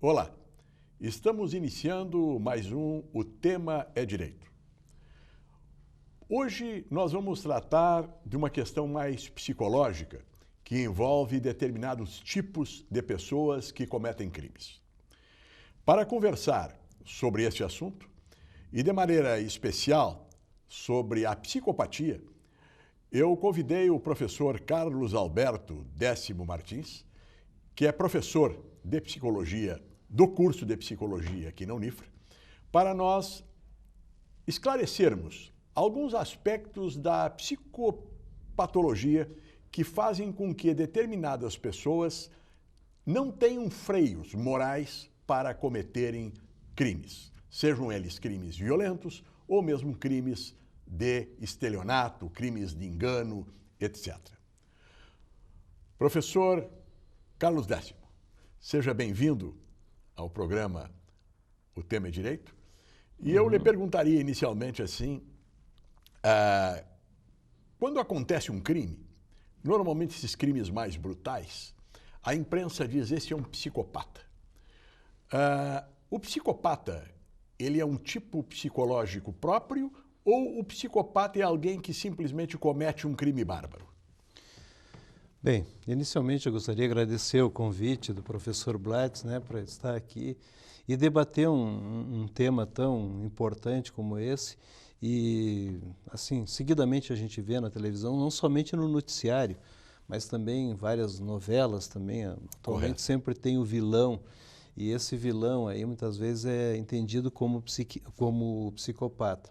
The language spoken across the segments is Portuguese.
Olá, estamos iniciando mais um O Tema é Direito. Hoje nós vamos tratar de uma questão mais psicológica que envolve determinados tipos de pessoas que cometem crimes. Para conversar sobre este assunto e de maneira especial sobre a psicopatia, eu convidei o professor Carlos Alberto Décimo Martins, que é professor de psicologia do curso de psicologia aqui na Unifra, para nós esclarecermos alguns aspectos da psicopatologia que fazem com que determinadas pessoas não tenham freios morais para cometerem crimes, sejam eles crimes violentos ou mesmo crimes de estelionato, crimes de engano, etc. Professor Carlos Décimo, seja bem-vindo ao programa O Tema é Direito. E eu lhe perguntaria inicialmente assim, quando acontece um crime, normalmente esses crimes mais brutais, a imprensa diz esse é um psicopata. O psicopata, ele é um tipo psicológico próprio ou o psicopata é alguém que simplesmente comete um crime bárbaro? Bem, inicialmente eu gostaria de agradecer o convite do professor Blatz, para estar aqui e debater um tema tão importante como esse. E, assim, seguidamente a gente vê na televisão, não somente no noticiário, mas também em várias novelas também. Atualmente sempre tem o vilão, e esse vilão aí muitas vezes é entendido como psicopata.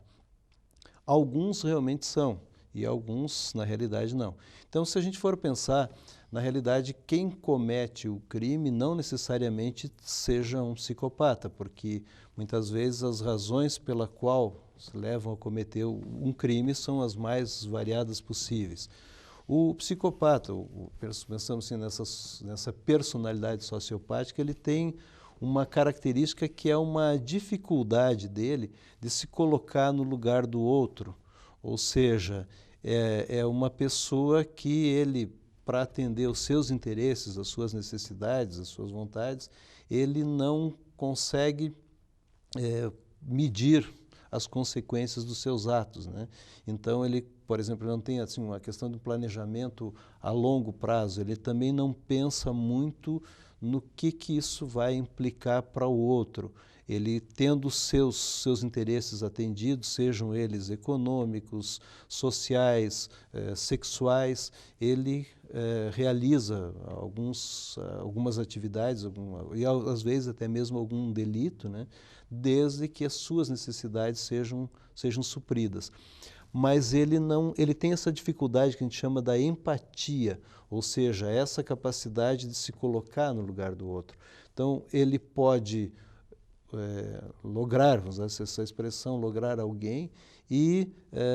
Alguns realmente são, e alguns, na realidade, não. Então, se a gente for pensar, na realidade, quem comete o crime não necessariamente seja um psicopata, porque muitas vezes as razões pela qual se levam a cometer um crime são as mais variadas possíveis. O psicopata, pensamos assim nessa personalidade sociopática, ele tem uma característica que é uma dificuldade dele de se colocar no lugar do outro. Ou seja, é uma pessoa que ele, para atender os seus interesses, as suas necessidades, as suas vontades, ele não consegue medir as consequências dos seus atos, Então, ele, por exemplo, não tem assim, uma questão de planejamento a longo prazo, ele também não pensa muito no que isso vai implicar para o outro. Ele, tendo os seus interesses atendidos, sejam eles econômicos, sociais, sexuais, ele realiza algumas atividades, e às vezes até mesmo algum delito, desde que as suas necessidades sejam supridas. Mas ele tem essa dificuldade que a gente chama da empatia, ou seja, essa capacidade de se colocar no lugar do outro. Então, ele pode lograr, vamos usar essa expressão, lograr alguém e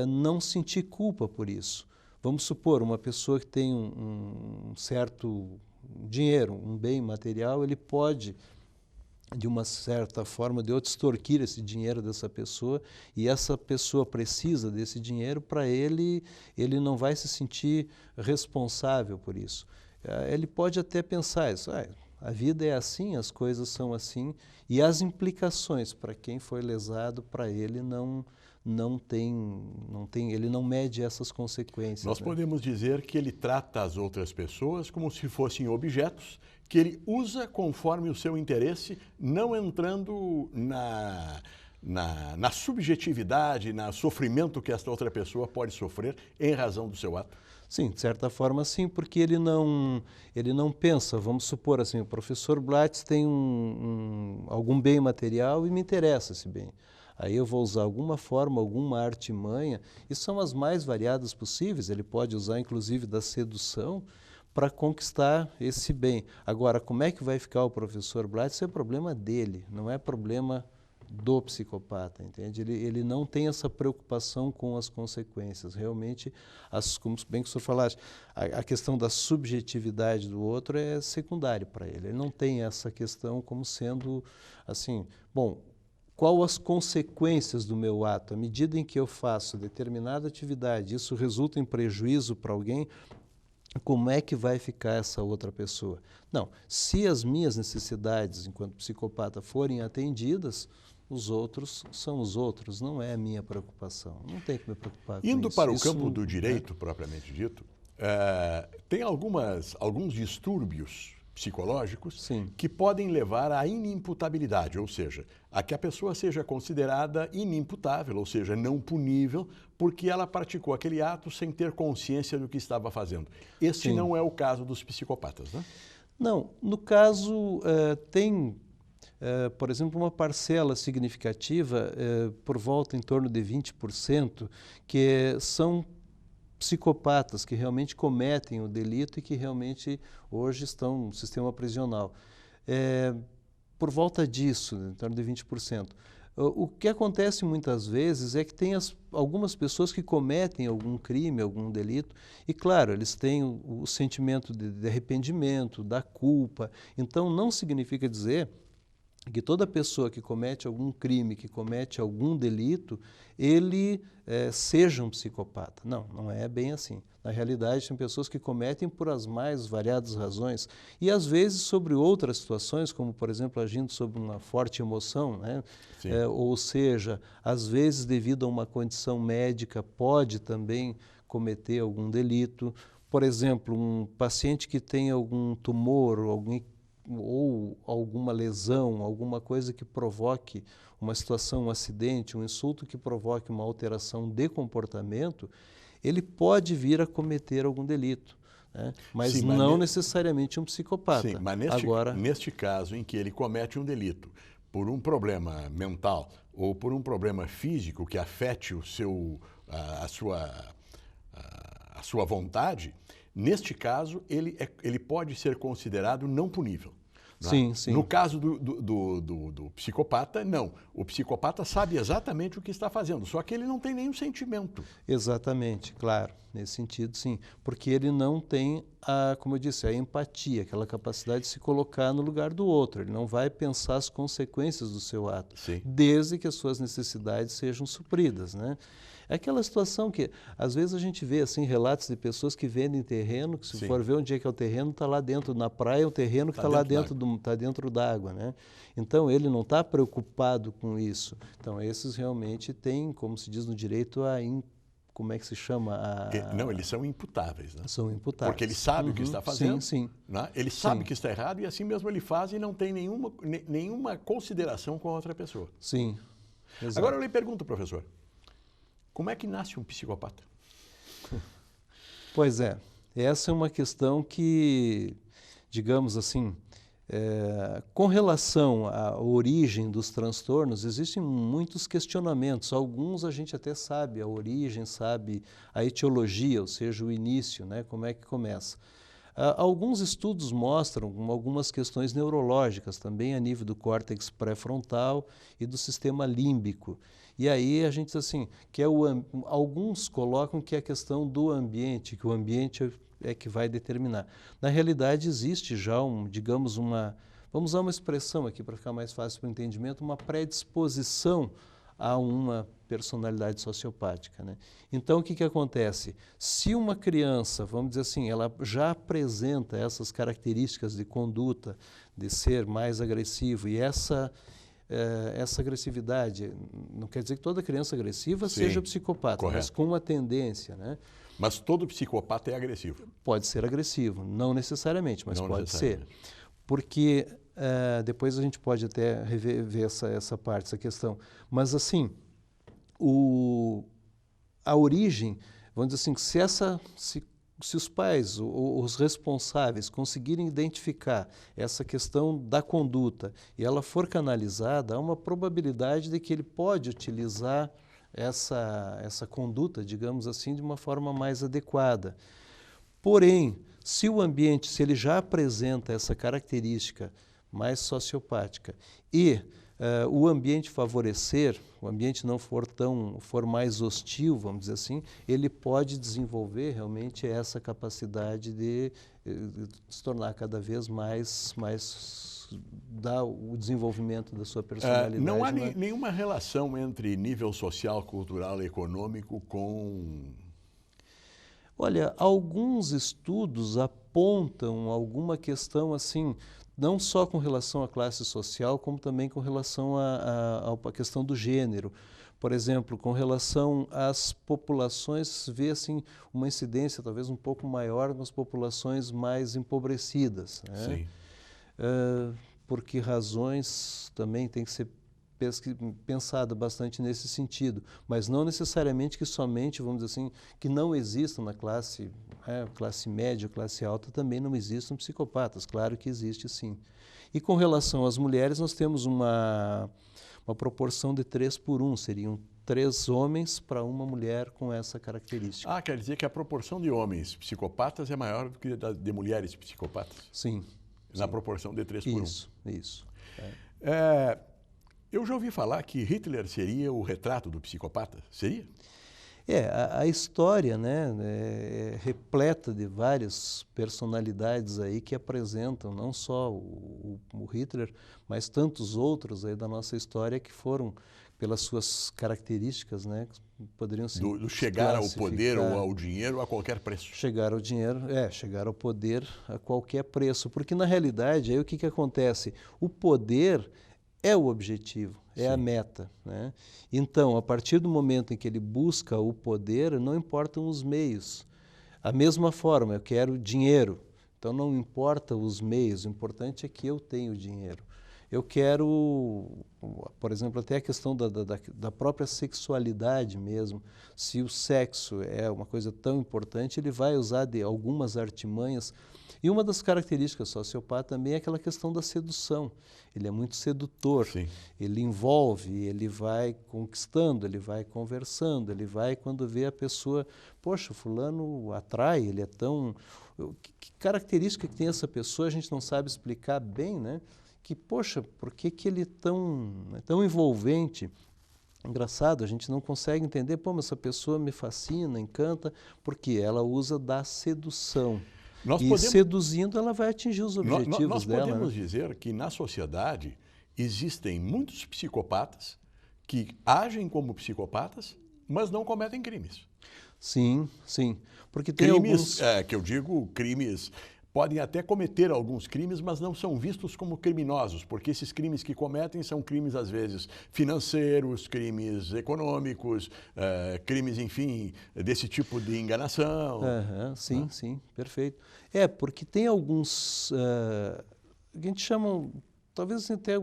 não sentir culpa por isso. Vamos supor, uma pessoa que tem um certo dinheiro, um bem material, ele pode, de uma certa forma ou de outra, extorquir esse dinheiro dessa pessoa, e essa pessoa precisa desse dinheiro para ele não vai se sentir responsável por isso. Ele pode até pensar isso, a vida é assim, as coisas são assim, e as implicações para quem foi lesado, para ele ele não mede essas consequências. Nós podemos dizer que ele trata as outras pessoas como se fossem objetos que ele usa conforme o seu interesse, não entrando na subjetividade, no sofrimento que esta outra pessoa pode sofrer em razão do seu ato. Sim, de certa forma sim, porque ele não pensa, vamos supor assim, o professor Blatz tem algum bem material e me interessa esse bem. Aí eu vou usar alguma forma, alguma artimanha, e são as mais variadas possíveis, ele pode usar inclusive da sedução para conquistar esse bem. Agora, como é que vai ficar o professor Blatz? Isso é problema dele, não é problema do psicopata, entende? Ele não tem essa preocupação com as consequências. Realmente, como bem que o senhor falaste, a questão da subjetividade do outro é secundária para ele. Ele não tem essa questão como sendo assim, bom, qual as consequências do meu ato? À medida em que eu faço determinada atividade, isso resulta em prejuízo para alguém, como é que vai ficar essa outra pessoa? Não, se as minhas necessidades enquanto psicopata forem atendidas, os outros são os outros, não é a minha preocupação. Não tem que me preocupar com isso. Indo para o Isso, campo do direito, propriamente dito, tem alguns distúrbios psicológicos Sim. que podem levar à inimputabilidade, ou seja, a que a pessoa seja considerada inimputável, ou seja, não punível, porque ela praticou aquele ato sem ter consciência do que estava fazendo. Este Sim. não é o caso dos psicopatas, né? Não, no caso, tem, por exemplo, uma parcela significativa, por volta em torno de 20%, que são psicopatas que realmente cometem o delito e que realmente hoje estão no sistema prisional. Por volta disso, em torno de 20%. O que acontece muitas vezes é que tem algumas pessoas que cometem algum crime, algum delito, e claro, eles têm o sentimento de arrependimento, da culpa. Então, não significa dizer que toda pessoa que comete algum crime, que comete algum delito, ele seja um psicopata. Não, não é bem assim. Na realidade, tem pessoas que cometem por as mais variadas razões e, às vezes, sobre outras situações, como, por exemplo, agindo sobre uma forte emoção, né? Ou seja, às vezes, devido a uma condição médica, pode também cometer algum delito. Por exemplo, um paciente que tem algum tumor ou alguma lesão, alguma coisa que provoque uma situação, um acidente, um insulto que provoque uma alteração de comportamento, ele pode vir a cometer algum delito, né? Mas Sim, não necessariamente um psicopata. Sim, mas neste caso em que ele comete um delito por um problema mental ou por um problema físico que afete a sua vontade, neste caso ele pode ser considerado não punível. Sim, sim. No caso do psicopata, não. O psicopata sabe exatamente o que está fazendo, só que ele não tem nenhum sentimento. Exatamente, claro, nesse sentido, sim. Porque ele não tem, como eu disse, a empatia, aquela capacidade de se colocar no lugar do outro. Ele não vai pensar as consequências do seu ato, Sim. desde que as suas necessidades sejam supridas, né? É aquela situação que, às vezes, a gente vê assim, relatos de pessoas que vendem terreno, que se Sim. for ver onde é que é o terreno, está lá dentro, na praia, o terreno que está lá dentro d'água, né? Então, ele não está preocupado com isso. Então, esses realmente têm, como se diz no direito, como é que se chama? Não, eles são imputáveis, né? São imputáveis. Porque ele sabe o que está fazendo. Sim, sim. Né? Ele sabe que está errado e assim mesmo ele faz e não tem nenhuma consideração com a outra pessoa. Sim, exato. Agora eu lhe pergunto, professor, como é que nasce um psicopata? Pois é, essa é uma questão que, digamos assim, com relação à origem dos transtornos, existem muitos questionamentos. Alguns a gente até sabe a origem, sabe a etiologia, ou seja, o início, né, como é que começa. Alguns estudos mostram algumas questões neurológicas também a nível do córtex pré-frontal e do sistema límbico. E aí a gente diz assim, que alguns colocam que é a questão do ambiente, que o ambiente é que vai determinar. Na realidade existe já, digamos, vamos usar uma expressão aqui para ficar mais fácil para o entendimento, uma predisposição a uma personalidade sociopática, né? Então, o que acontece? Se uma criança, vamos dizer assim, ela já apresenta essas características de conduta, de ser mais agressivo, e essa agressividade, não quer dizer que toda criança agressiva seja psicopata, correto. Mas com uma tendência, né? Mas todo psicopata é agressivo? Pode ser agressivo, não necessariamente, mas pode ser. Porque depois a gente pode até rever essa parte, essa questão. Mas assim, a origem, vamos dizer assim, se os pais ou os responsáveis conseguirem identificar essa questão da conduta e ela for canalizada, há uma probabilidade de que ele pode utilizar essa conduta, digamos assim, de uma forma mais adequada. Porém, se ele já apresenta essa característica mais sociopática e o ambiente favorecer, o ambiente não for mais hostil, vamos dizer assim, ele pode desenvolver realmente essa capacidade de se tornar cada vez mais dar o desenvolvimento da sua personalidade. Não há nenhuma relação entre nível social, cultural e econômico com... Olha, alguns estudos apontam alguma questão assim, não só com relação à classe social, como também com relação à questão do gênero. Por exemplo, com relação às populações, vê assim, uma incidência talvez um pouco maior nas populações mais empobrecidas, né? Sim. Por que razões também tem que ser pensado bastante nesse sentido, mas não necessariamente que somente, vamos dizer assim, que não existam na classe, classe média, classe alta, também não existam psicopatas, claro que existe sim. E com relação às mulheres, nós temos uma proporção de 3 por 1, seriam 3 homens para uma mulher com essa característica. Ah, quer dizer que a proporção de homens psicopatas é maior do que a de mulheres psicopatas? Sim. Na proporção de 3 por 1. Isso. Eu já ouvi falar que Hitler seria o retrato do psicopata. Seria? A história, né, é repleta de várias personalidades aí que apresentam não só o Hitler, mas tantos outros aí da nossa história que foram, pelas suas características, né, poderiam se Do chegar ao poder ou ao dinheiro a qualquer preço. Chegar ao dinheiro, chegar ao poder a qualquer preço. Porque, na realidade, aí o que acontece? O poder é o objetivo, é a meta, né? Então, a partir do momento em que ele busca o poder, não importam os meios. A mesma forma, eu quero dinheiro, então não importa os meios, o importante é que eu tenho dinheiro. Eu quero, por exemplo, até a questão da própria sexualidade mesmo. Se o sexo é uma coisa tão importante, ele vai usar de algumas artimanhas. E uma das características sociopata também é aquela questão da sedução. Ele é muito sedutor, Sim. ele envolve, ele vai conquistando, ele vai conversando, ele vai quando vê a pessoa, poxa, fulano atrai, ele é tão... Que característica que tem essa pessoa, a gente não sabe explicar bem, né? Que, poxa, por que ele é tão envolvente? Engraçado, a gente não consegue entender, mas essa pessoa me fascina, encanta, porque ela usa da sedução. Seduzindo, ela vai atingir os objetivos dela. Nós podemos dizer que na sociedade existem muitos psicopatas que agem como psicopatas, mas não cometem crimes. Sim. Porque tem crimes, alguns... que eu digo, crimes... Podem até cometer alguns crimes, mas não são vistos como criminosos, porque esses crimes que cometem são crimes, às vezes, financeiros, crimes econômicos, crimes, enfim, desse tipo de enganação. Sim, perfeito. Porque tem alguns, a gente chama, talvez até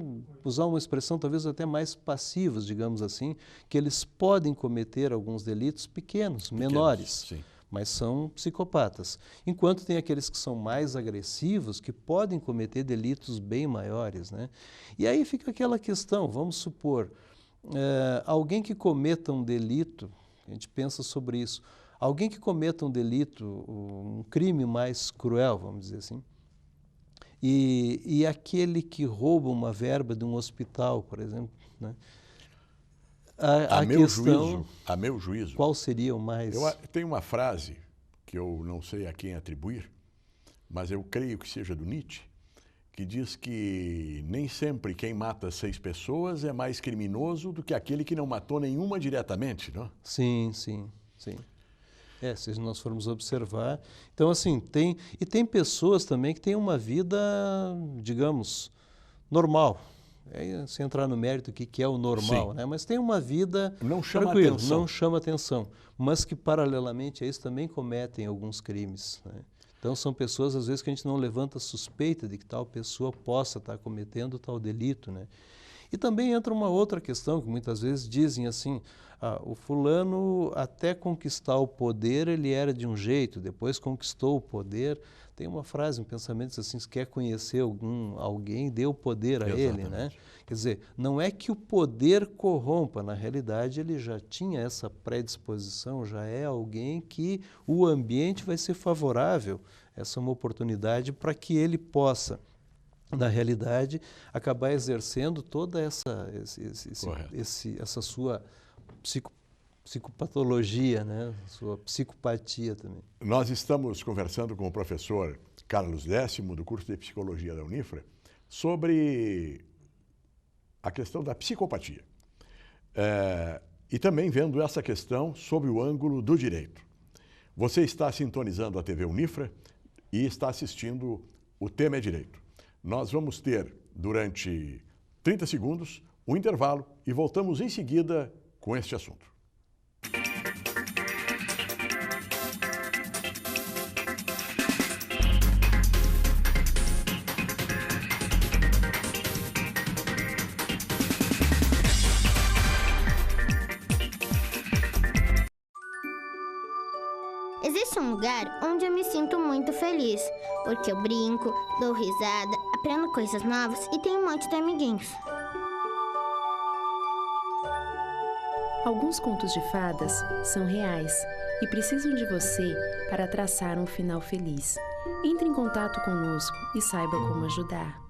usar uma expressão talvez até mais passivos, digamos assim, que eles podem cometer alguns delitos pequenos, menores. Sim. Mas são psicopatas. Enquanto tem aqueles que são mais agressivos, que podem cometer delitos bem maiores, né? E aí fica aquela questão, vamos supor, alguém que cometa um delito, a gente pensa sobre isso, alguém que cometa um delito, um crime mais cruel, vamos dizer assim, e aquele que rouba uma verba de um hospital, por exemplo, né? A meu juízo, qual seria o mais... Tem uma frase que eu não sei a quem atribuir, mas eu creio que seja do Nietzsche, que diz que nem sempre quem mata 6 pessoas é mais criminoso do que aquele que não matou nenhuma diretamente, não? Sim. Se nós formos observar... Então, assim, tem pessoas também que têm uma vida, digamos, normal. Sem entrar no mérito do que é o normal, né? Mas tem uma vida tranquila, não chama atenção, mas que paralelamente a isso também cometem alguns crimes, né? Então são pessoas às vezes que a gente não levanta suspeita de que tal pessoa possa estar cometendo tal delito, né? E também entra uma outra questão que muitas vezes dizem assim, o fulano até conquistar o poder ele era de um jeito, depois conquistou o poder. Tem uma frase, um pensamento assim, se quer conhecer alguém, dê o poder a ele, né? Quer dizer, não é que o poder corrompa, na realidade ele já tinha essa predisposição, já é alguém que o ambiente vai ser favorável, essa é uma oportunidade para que ele possa, na realidade, acabar exercendo toda essa sua psicopatologia, né? Sua psicopatia também. Nós estamos conversando com o professor Carlos Décimo, do curso de Psicologia da Unifra, sobre a questão da psicopatia. E também vendo essa questão sob o ângulo do direito. Você está sintonizando a TV Unifra e está assistindo O Tema é Direito. Nós vamos ter, durante 30 segundos, um intervalo e voltamos em seguida com este assunto. Existe um lugar onde eu me sinto muito feliz, porque eu brinco, dou risada, aprendo coisas novas e tenho um monte de amiguinhos. Alguns contos de fadas são reais e precisam de você para traçar um final feliz. Entre em contato conosco e saiba como ajudar.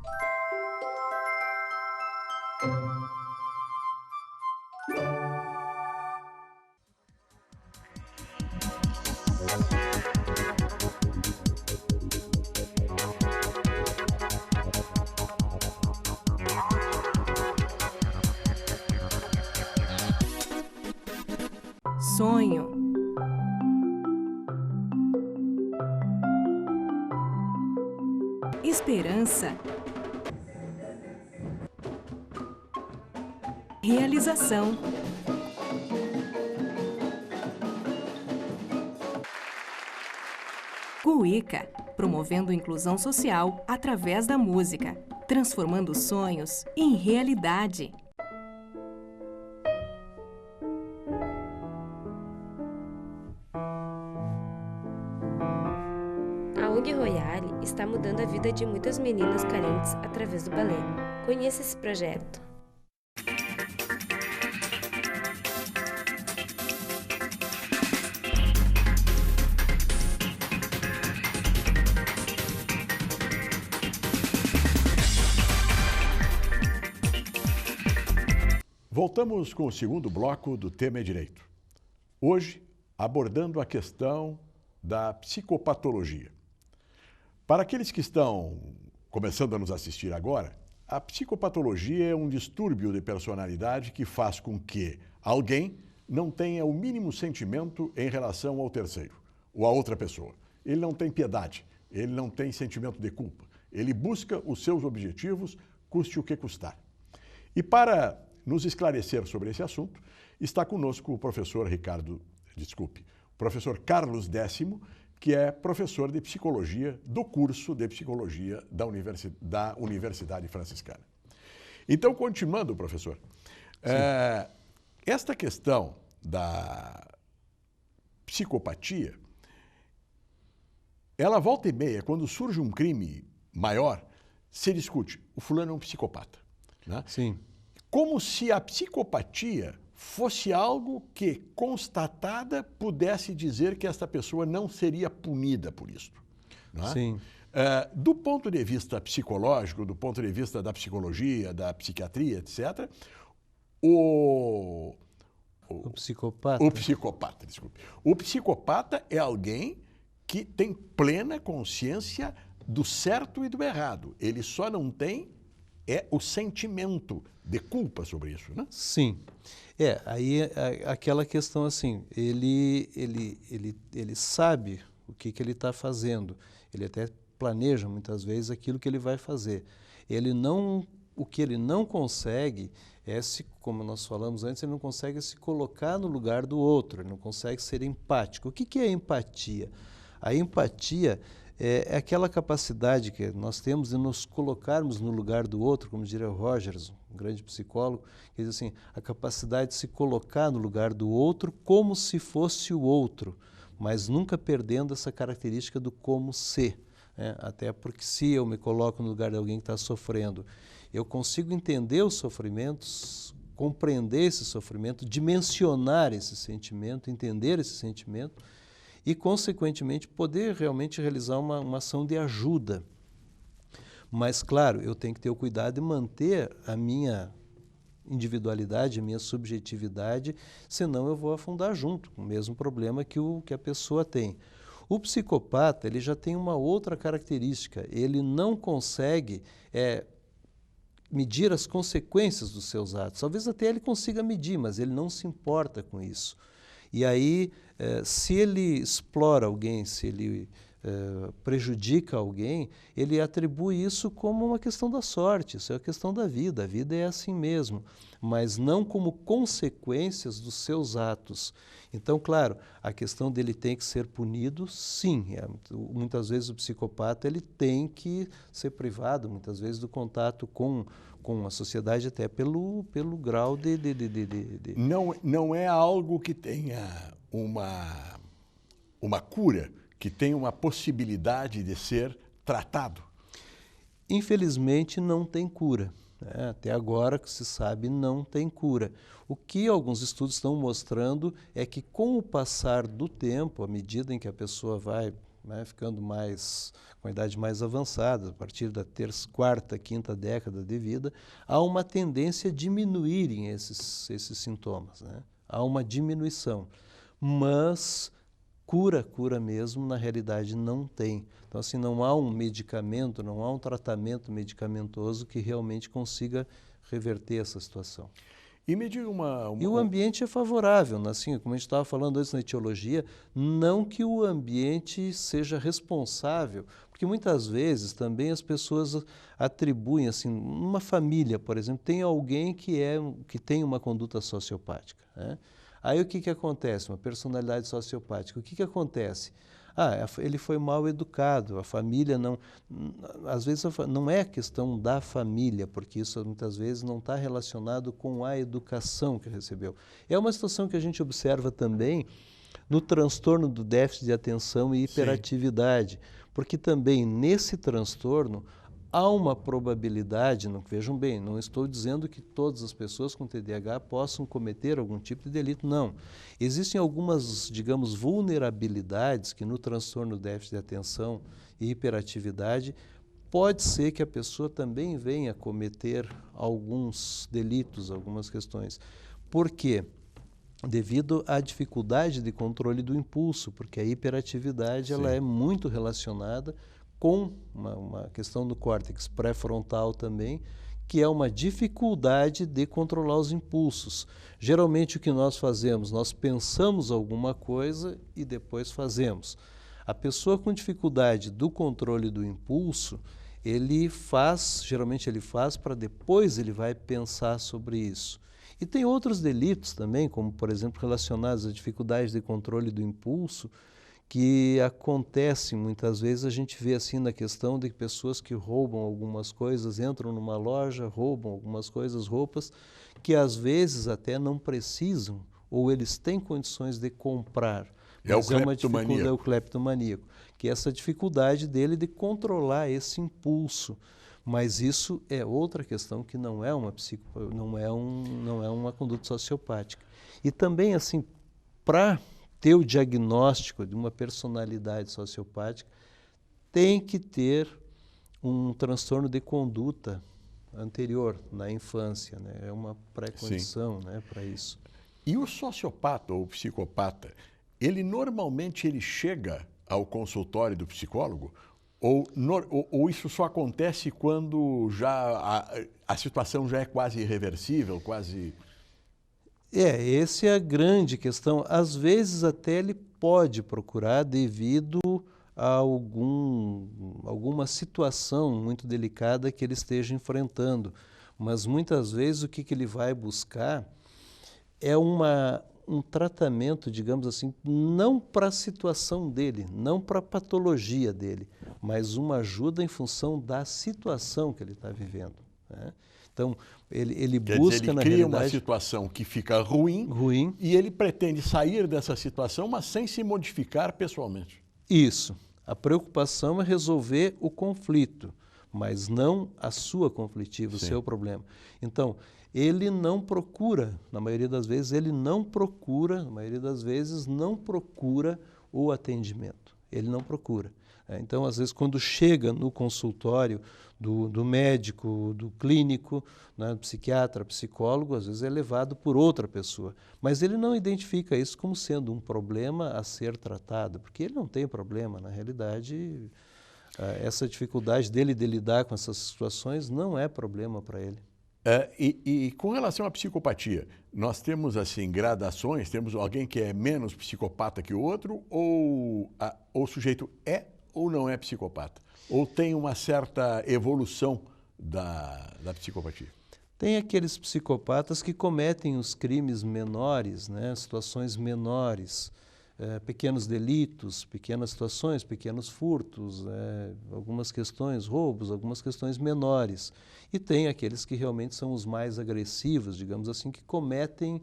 Sonho. Esperança. Realização. Cuíca, promovendo inclusão social através da música, transformando sonhos em realidade. A ONG Royale está mudando a vida de muitas meninas carentes através do balé. Conheça esse projeto. Voltamos com o segundo bloco do Tema é Direito. Hoje, abordando a questão da psicopatologia. Para aqueles que estão começando a nos assistir agora, a psicopatologia é um distúrbio de personalidade que faz com que alguém não tenha o mínimo sentimento em relação ao terceiro ou a outra pessoa. Ele não tem piedade, ele não tem sentimento de culpa. Ele busca os seus objetivos, custe o que custar. E para nos esclarecer sobre esse assunto, está conosco o professor professor Carlos Décimo, que é professor de psicologia do curso de psicologia da Universidade Franciscana. Então, continuando, professor, esta questão da psicopatia, ela volta e meia, quando surge um crime maior, se discute, o fulano é um psicopata, né? Sim. Como se a psicopatia fosse algo que, constatada, pudesse dizer que esta pessoa não seria punida por isso. Não é? Sim. Do ponto de vista psicológico, do ponto de vista da psicologia, da psiquiatria, etc., o psicopata é alguém que tem plena consciência do certo e do errado. Ele só não tem o sentimento de culpa sobre isso, né? Sim. Aí aquela questão assim, ele sabe o que ele está fazendo, ele até planeja muitas vezes aquilo que ele vai fazer. O que ele não consegue como nós falamos antes, ele não consegue se colocar no lugar do outro, ele não consegue ser empático. O que é empatia? A empatia é aquela capacidade que nós temos de nos colocarmos no lugar do outro, como diria o Rogers, um grande psicólogo, que diz assim, a capacidade de se colocar no lugar do outro como se fosse o outro, mas nunca perdendo essa característica do como ser. Até porque se eu me coloco no lugar de alguém que está sofrendo, eu consigo entender os sofrimentos, compreender esse sofrimento, dimensionar esse sentimento, entender esse sentimento, e, consequentemente, poder realmente realizar uma ação de ajuda. Mas, claro, eu tenho que ter o cuidado de manter a minha individualidade, a minha subjetividade, senão eu vou afundar junto, com o mesmo problema que a pessoa tem. O psicopata, ele já tem uma outra característica, ele não consegue medir as consequências dos seus atos. Talvez até ele consiga medir, mas ele não se importa com isso. E aí, se ele explora alguém, se ele prejudica alguém, ele atribui isso como uma questão da sorte, isso é a questão da vida. A vida é assim mesmo, mas não como consequências dos seus atos. Então, claro, a questão dele tem que ser punido, sim. Muitas vezes o psicopata ele tem que ser privado, muitas vezes, do contato com a sociedade, até pelo grau de... Não é algo que tenha uma cura, que tenha uma possibilidade de ser tratado? Infelizmente, não tem cura. Até agora, que se sabe, não tem cura. O que alguns estudos estão mostrando é que, com o passar do tempo, à medida em que a pessoa vai ficando com a idade mais avançada, a partir da quarta, quinta década de vida, há uma tendência a diminuírem esses sintomas. Há uma diminuição. Mas cura mesmo, na realidade, não tem. Então, assim, não há um medicamento, não há um tratamento medicamentoso que realmente consiga reverter essa situação. E me diga E o ambiente é favorável, assim, como a gente estava falando antes na etiologia, não que o ambiente seja responsável, porque muitas vezes também as pessoas atribuem, assim, numa família, por exemplo, tem alguém que tem uma conduta sociopática, né? Aí o que acontece? Uma personalidade sociopática. O que acontece? Ele foi mal educado, a família não... Às vezes não é questão da família, porque isso muitas vezes não está relacionado com a educação que recebeu. É uma situação que a gente observa também no transtorno do déficit de atenção e hiperatividade, porque também nesse transtorno há uma probabilidade, vejam bem, não estou dizendo que todas as pessoas com TDAH possam cometer algum tipo de delito, não. Existem algumas, digamos, vulnerabilidades que no transtorno do déficit de atenção e hiperatividade pode ser que a pessoa também venha cometer alguns delitos, algumas questões. Por quê? Devido à dificuldade de controle do impulso, porque a hiperatividade ela é muito relacionada com uma questão do córtex pré-frontal também, que é uma dificuldade de controlar os impulsos. Geralmente o que nós fazemos, nós pensamos alguma coisa e depois fazemos. A pessoa com dificuldade do controle do impulso, geralmente ele faz para depois ele vai pensar sobre isso. E tem outros delitos também, como por exemplo relacionados à dificuldade de controle do impulso, que acontece muitas vezes, a gente vê assim na questão de pessoas que roubam algumas coisas, entram numa loja, roubam algumas coisas, roupas, que às vezes até não precisam, ou eles têm condições de comprar. Mas é uma dificuldade, é o cleptomaníaco, que é essa dificuldade dele de controlar esse impulso. Mas isso é outra questão que não é uma conduta sociopática. E também, assim, para ter o diagnóstico de uma personalidade sociopática, tem que ter um transtorno de conduta anterior, na infância, né? É uma pré-condição, né, para isso. E o sociopata ou psicopata, normalmente chega ao consultório do psicólogo? Ou isso só acontece quando já a situação já é quase irreversível, quase... Essa é a grande questão. Às vezes até ele pode procurar devido a alguma situação muito delicada que ele esteja enfrentando. Mas muitas vezes o que ele vai buscar é um tratamento, digamos assim, não para a situação dele, não para a patologia dele, mas uma ajuda em função da situação que ele está vivendo, né? Então, ele busca, na realidade... Ele cria uma situação que fica ruim e ele pretende sair dessa situação, mas sem se modificar pessoalmente. Isso. A preocupação é resolver o conflito, mas não a sua conflitiva, o seu problema. Então, ele não procura, na maioria das vezes, não procura o atendimento. Ele não procura. Então, às vezes, quando chega no consultório do médico, do clínico, né, do psiquiatra, psicólogo, às vezes é levado por outra pessoa. Mas ele não identifica isso como sendo um problema a ser tratado, porque ele não tem problema. Na realidade, essa dificuldade dele de lidar com essas situações não é problema para ele. E com relação à psicopatia, nós temos assim gradações, temos alguém que é menos psicopata que o outro, ou o sujeito é ou não é psicopata? Ou tem uma certa evolução da psicopatia? Tem aqueles psicopatas que cometem os crimes menores, né, situações menores, pequenos delitos, pequenas situações, pequenos furtos, algumas questões, roubos, algumas questões menores. E tem aqueles que realmente são os mais agressivos, digamos assim, que cometem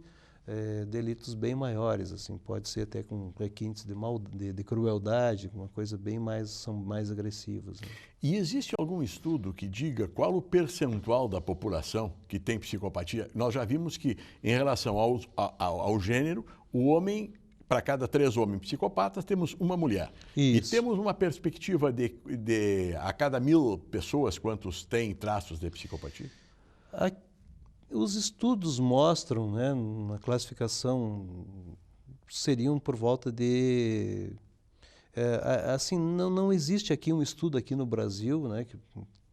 delitos bem maiores, assim, pode ser até com requintes de crueldade, uma coisa bem mais, são mais agressivas. Né? E existe algum estudo que diga qual o percentual da população que tem psicopatia? Nós já vimos que, em relação ao gênero, o homem, para cada 3 homens psicopatas, temos uma mulher. Isso. E temos uma perspectiva de a cada 1000 pessoas, quantos têm traços de psicopatia? Os estudos mostram, né, na classificação, seriam por volta de... assim, não existe aqui um estudo aqui no Brasil, né,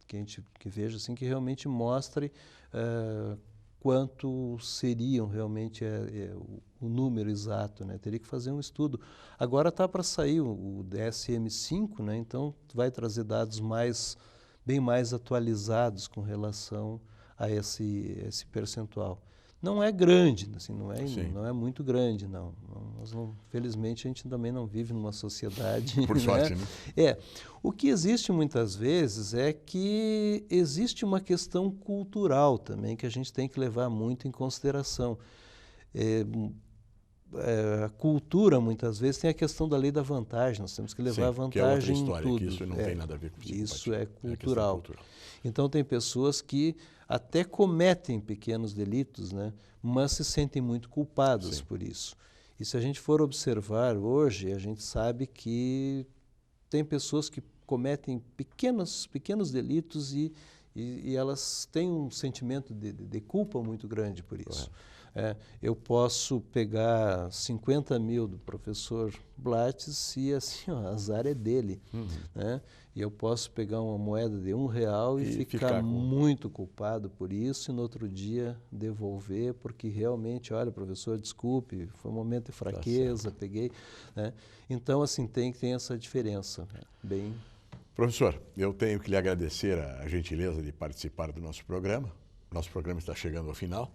que veja assim, que realmente mostre quanto seriam realmente o número exato, né? Teria que fazer um estudo. Agora está para sair o DSM-5, né? Então vai trazer dados bem mais atualizados com relação a esse percentual. Não é grande, assim, não é muito grande, não. Felizmente, a gente também não vive numa sociedade... Por sorte, né? O que existe muitas vezes é que existe uma questão cultural também que a gente tem que levar muito em consideração. A cultura, muitas vezes, tem a questão da lei da vantagem. Nós temos que levar vantagem que é outra história, em tudo. Que isso não tem nada a ver com psicopatia. Isso é cultural. Então, tem pessoas que até cometem pequenos delitos, né, mas se sentem muito culpadas por isso. E se a gente for observar hoje, a gente sabe que tem pessoas que cometem pequenos delitos e elas têm um sentimento de culpa muito grande por isso. Eu posso pegar 50 mil do professor Blattes e assim, ó, azar é dele. Né? E eu posso pegar uma moeda de R$1 e ficar muito culpado por isso e no outro dia devolver, porque realmente, olha, professor, desculpe, foi um momento de fraqueza, peguei. Né? Então, assim, tem essa diferença. Né? Bem... Professor, eu tenho que lhe agradecer a gentileza de participar do nosso programa. Nosso programa está chegando ao final.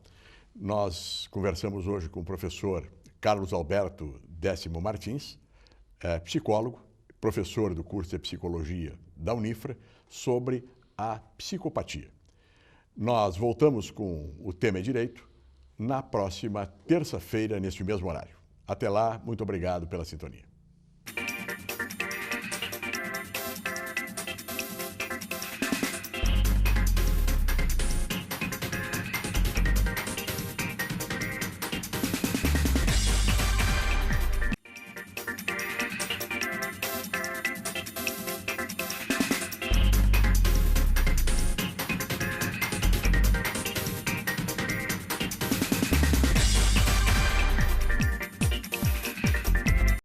Nós conversamos hoje com o professor Carlos Alberto Décimo Martins, psicólogo, professor do curso de Psicologia da Unifra, sobre a psicopatia. Nós voltamos com o tema é Direito na próxima terça-feira, neste mesmo horário. Até lá, muito obrigado pela sintonia.